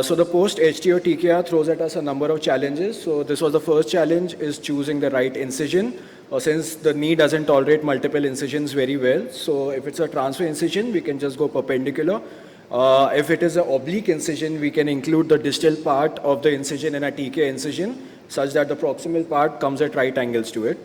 So the post-HTO TKR throws at us a number of challenges. So this was the first challenge, is choosing the right incision. Since the knee doesn't tolerate multiple incisions very well, so if it's a transfer incision, we can just go perpendicular. If it is an oblique incision, we can include the distal part of the incision in a TK incision, such that the proximal part comes at right angles to it.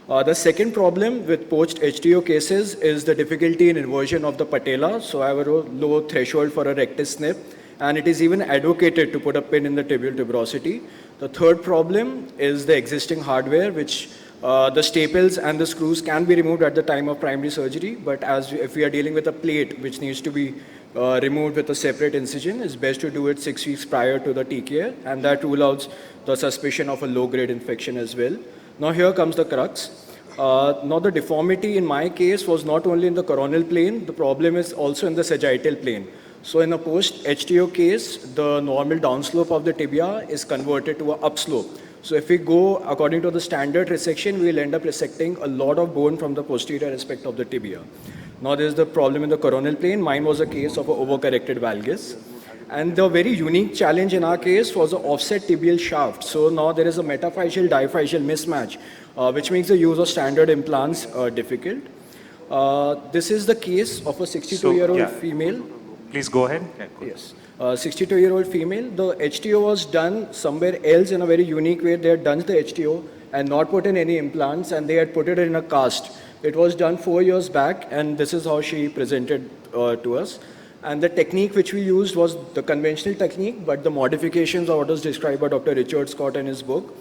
The second problem with post-HTO cases is the difficulty in inversion of the patella. So I have a low threshold for a rectus snip, and it is even advocated to put a pin in the tibial tuberosity. The third problem is the existing hardware, which the staples and the screws can be removed at the time of primary surgery, but if we are dealing with a plate which needs to be removed with a separate incision, it's best to do it 6 weeks prior to the TKR, and that rules out the suspicion of a low-grade infection as well. Now here comes the crux. Now the deformity in my case was not only in the coronal plane, the problem is also in the sagittal plane. So in a post-HTO case, the normal downslope of the tibia is converted to an upslope. So if we go according to the standard resection, we'll end up resecting a lot of bone from the posterior aspect of the tibia. Now there's the problem in the coronal plane. Mine was a case of an overcorrected valgus. And the very unique challenge in our case was the offset tibial shaft. So now there is a metaphyseal diphyseal mismatch, which makes the use of standard implants difficult. This is the case of a 62-year-old female. Please go ahead. Yes. 62-year-old female. The HTO was done somewhere else in a very unique way. They had done the HTO and not put in any implants, and they had put it in a cast. It was done 4 years back, and this is how she presented to us. And the technique which we used was the conventional technique, but the modifications are what was described by Dr. Richard Scott in his book.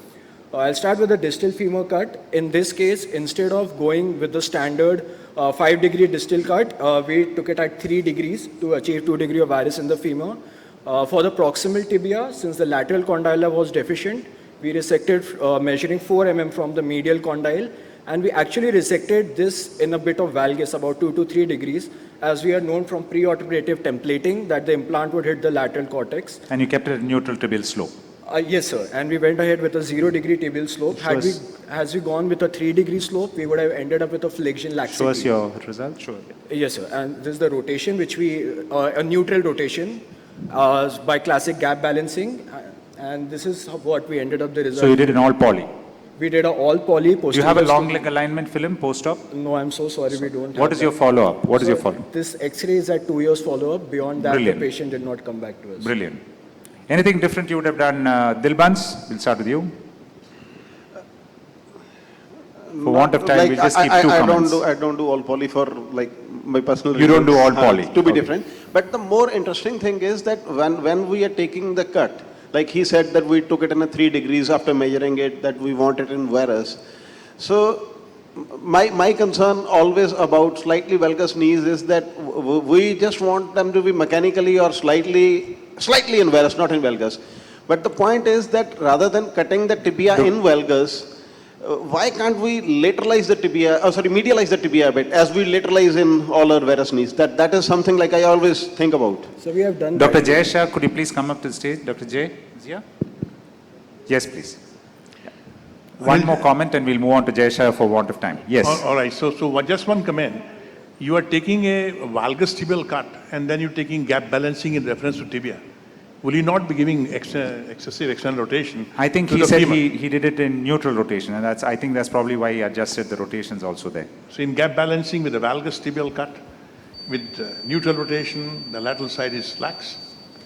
I'll start with the distal femur cut. In this case, instead of going with the standard 5-degree distal cut, we took it at 3 degrees to achieve 2 degrees of varus in the femur. For the proximal tibia, since the lateral condyle was deficient, we resected measuring 4 mm from the medial condyle, and we actually resected this in a bit of valgus, about 2 to 3 degrees, as we are known from pre-operative templating that the implant would hit the lateral cortex. And you kept it at neutral tibial slope? Yes, sir. And we went ahead with a 0-degree tibial slope. Had we gone with a 3-degree slope, we would have ended up with a flexion laxity. Show us your result. Sure. Yes, sir. And this is the rotation, which a neutral rotation by classic gap balancing. And this is what we ended up the result. So you did an all poly? We did an all poly. Do you have a long leg alignment film post-op? No, I'm so sorry, we don't. What is your follow-up? What is your follow-up? This X-ray is at 2 years follow-up. Beyond that, the patient did not come back to us. Brilliant. Anything different you would have done, Dilbans? We'll start with you. For want of time, we'll just keep two comments. I don't do all poly for like my personal. You don't do all poly. To be different. But the more interesting thing is that when we are taking the cut, like he said that we took it in a 3 degrees after measuring it, that we want it in varus. So my concern always about slightly valgus knees is that we just want them to be mechanically or slightly in varus, not in valgus. But the point is that rather than cutting the tibia in valgus, why can't we lateralize the tibia, medialize the tibia a bit, as we lateralize in all our varus knees? That is something like I always think about. So we have done Dr. Jay Shah, could you please come up to the stage? Dr. Jay? Zia? Yes, please. One more comment and we'll move on to Jay Shah for want of time. Yes. All right. So just one comment. You are taking a valgus tibial cut and then you're taking gap balancing in reference to tibia. Will you not be giving excessive external rotation? I think he said he did it in neutral rotation, and I think that's probably why he adjusted the rotations also there. So in gap balancing with the valgus tibial cut, with neutral rotation, the lateral side is lax.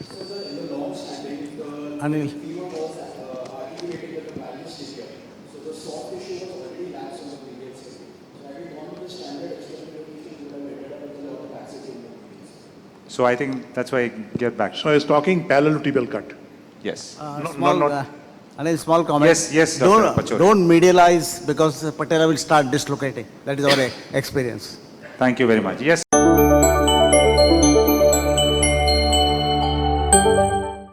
So in the long standing, the femur was articulated with the valgus tibia. So the soft tissue was already lax on the previous side. So having gone with the standard external rotation, would have ended up with a lot of laxity in the previous. So I think that's why I get back. So he's talking parallel to tibial cut. Yes. Small comment. Yes, Dr. Don't medialize because the patella will start dislocating. That is our experience. Thank you very much. Yes.